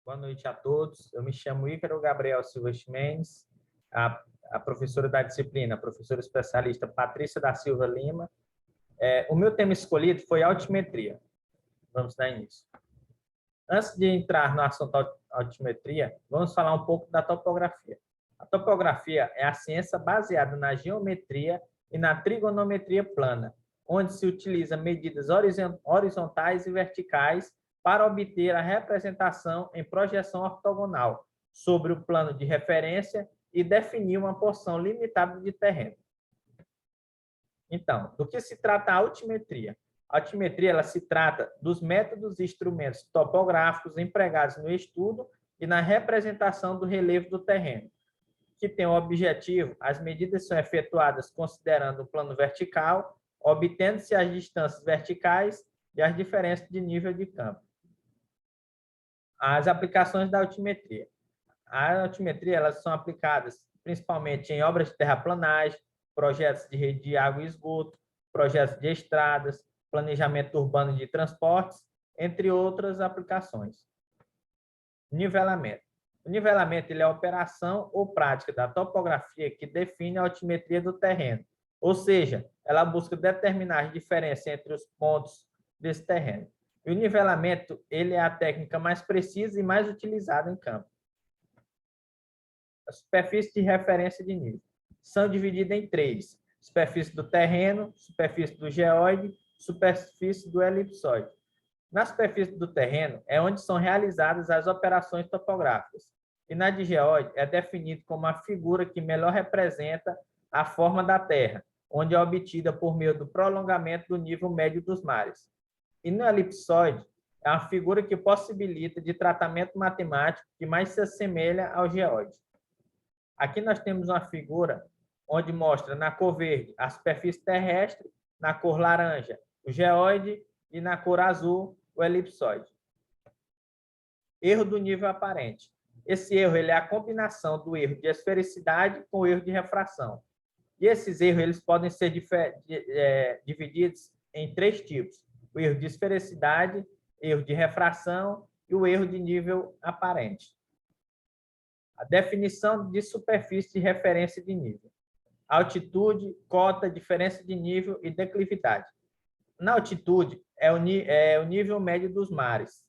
Boa noite a todos. Eu me chamo Ícaro Gabriel Silva Ximenes, a professora da disciplina, a professora especialista Patrícia da Silva Lima. O meu tema escolhido foi altimetria. Vamos dar início. Antes de entrar no assunto altimetria, vamos falar um pouco da topografia. A topografia é a ciência baseada na geometria e na trigonometria plana, onde se utiliza medidas horizontais e verticais para obter a representação em projeção ortogonal sobre o plano de referência e definir uma porção limitada de terreno. Então, do que se trata a altimetria? A altimetria ela se trata dos métodos e instrumentos topográficos empregados no estudo e na representação do relevo do terreno, que tem o objetivo, as medidas são efetuadas considerando o plano vertical, obtendo-se as distâncias verticais e as diferenças de nível de campo. As aplicações da altimetria. A altimetria elas são aplicadas principalmente em obras de terraplanagem, projetos de rede de água e esgoto, projetos de estradas, planejamento urbano de transportes, entre outras aplicações. Nivelamento. O nivelamento ele é a operação ou prática da topografia que define a altimetria do terreno, ou seja, ela busca determinar as diferenças entre os pontos desse terreno. E o nivelamento ele é a técnica mais precisa e mais utilizada em campo. A superfície de referência de nível são divididas em três: superfície do terreno, superfície do geóide, superfície do elipsoide. Na superfície do terreno é onde são realizadas as operações topográficas. E na de geóide é definido como a figura que melhor representa a forma da Terra, onde é obtida por meio do prolongamento do nível médio dos mares. E no elipsoide é uma figura que possibilita de tratamento matemático que mais se assemelha ao geóide. Aqui nós temos uma figura onde mostra na cor verde a superfície terrestre, na cor laranja o geóide e na cor azul o elipsoide. Erro do nível aparente. Esse erro ele é a combinação do erro de esfericidade com o erro de refração. E esses erros eles podem ser divididos em três tipos: o erro de esfericidade, erro de refração e o erro de nível aparente. A definição de superfície de referência de nível: altitude, cota, diferença de nível e declividade. Na altitude é o nível médio dos mares.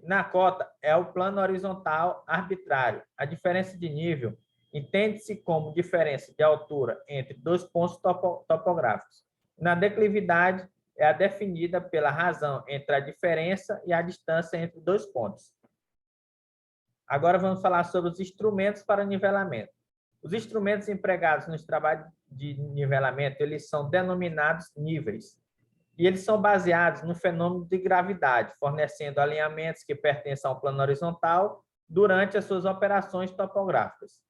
Na cota é o plano horizontal arbitrário. A diferença de nível entende-se como diferença de altura entre dois pontos topográficos. Na declividade é a definida pela razão entre a diferença e a distância entre dois pontos. Agora vamos falar sobre os instrumentos para nivelamento. Os instrumentos empregados nos trabalhos de nivelamento, eles são denominados níveis. E eles são baseados no fenômeno de gravidade, fornecendo alinhamentos que pertencem ao plano horizontal durante as suas operações topográficas.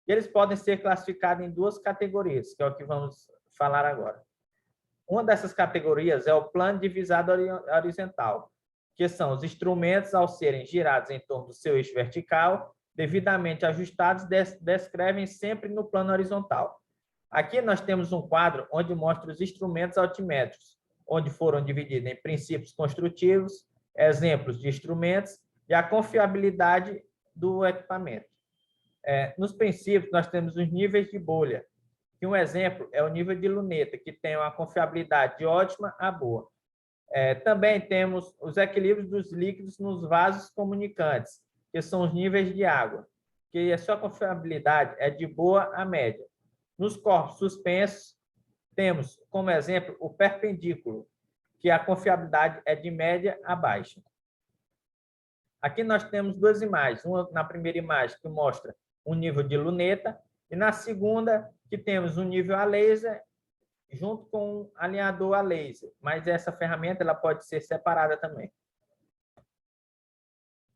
E eles podem ser classificados em duas categorias, que é o que vamos falar agora. Uma dessas categorias é o plano divisado horizontal, que são os instrumentos, ao serem girados em torno do seu eixo vertical, devidamente ajustados, descrevem sempre no plano horizontal. Aqui nós temos um quadro onde mostra os instrumentos altimétricos, onde foram divididos em princípios construtivos, exemplos de instrumentos e a confiabilidade do equipamento. Nos princípios, nós temos os níveis de bolha, que um exemplo é o nível de luneta, que tem uma confiabilidade de ótima a boa. Também temos os equilíbrios dos líquidos nos vasos comunicantes, que são os níveis de água, que a sua confiabilidade é de boa a média. Nos corpos suspensos, temos como exemplo o perpendículo, que a confiabilidade é de média a baixa. Aqui nós temos duas imagens, uma na primeira imagem que mostra um nível de luneta e na segunda que temos um nível a laser junto com um alinhador a laser, mas essa ferramenta ela pode ser separada também.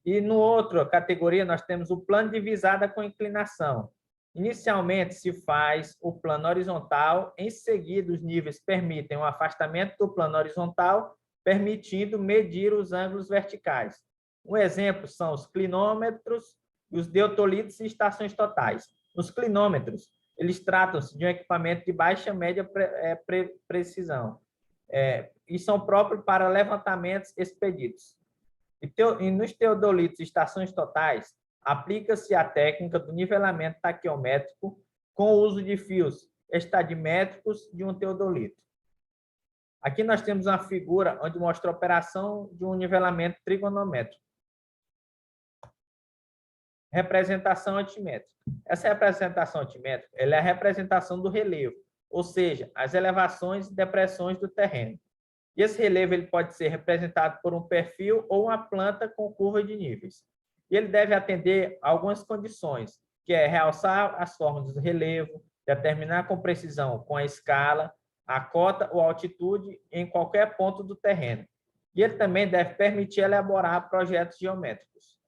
E no outra categoria nós temos o plano de visada com inclinação. Inicialmente se faz o plano horizontal, em seguida os níveis permitem o afastamento do plano horizontal, permitindo medir os ângulos verticais. Um exemplo são os clinômetros, os deutolitos e estações totais. Os clinômetros, eles tratam-se de um equipamento de baixa e média precisão e são próprios para levantamentos expedidos. E nos teodolitos estações totais, aplica-se a técnica do nivelamento taquiométrico com o uso de fios estadimétricos de um teodolito. Aqui nós temos uma figura onde mostra a operação de um nivelamento trigonométrico. Representação altimétrica. Essa representação altimétrica ela é a representação do relevo, ou seja, as elevações e depressões do terreno. E esse relevo ele pode ser representado por um perfil ou uma planta com curva de níveis. E ele deve atender a algumas condições, que é realçar as formas do relevo, determinar com precisão com a escala, a cota ou altitude em qualquer ponto do terreno. E ele também deve permitir elaborar projetos geométricos.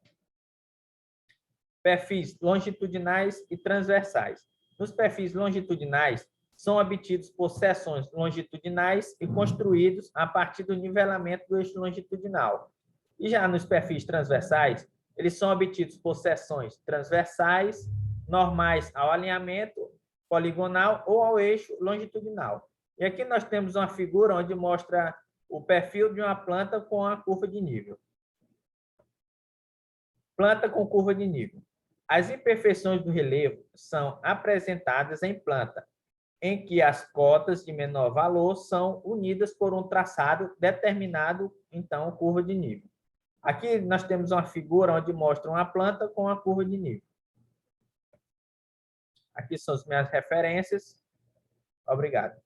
Perfis longitudinais e transversais. Nos perfis longitudinais, são obtidos por seções longitudinais e construídos a partir do nivelamento do eixo longitudinal. E já nos perfis transversais, eles são obtidos por seções transversais, normais ao alinhamento poligonal ou ao eixo longitudinal. E aqui nós temos uma figura onde mostra o perfil de uma planta com a curva de nível. Planta com curva de nível. As imperfeições do relevo são apresentadas em planta, em que as cotas de menor valor são unidas por um traçado determinado, então, curva de nível. Aqui nós temos uma figura onde mostra uma planta com a curva de nível. Aqui são as minhas referências. Obrigado.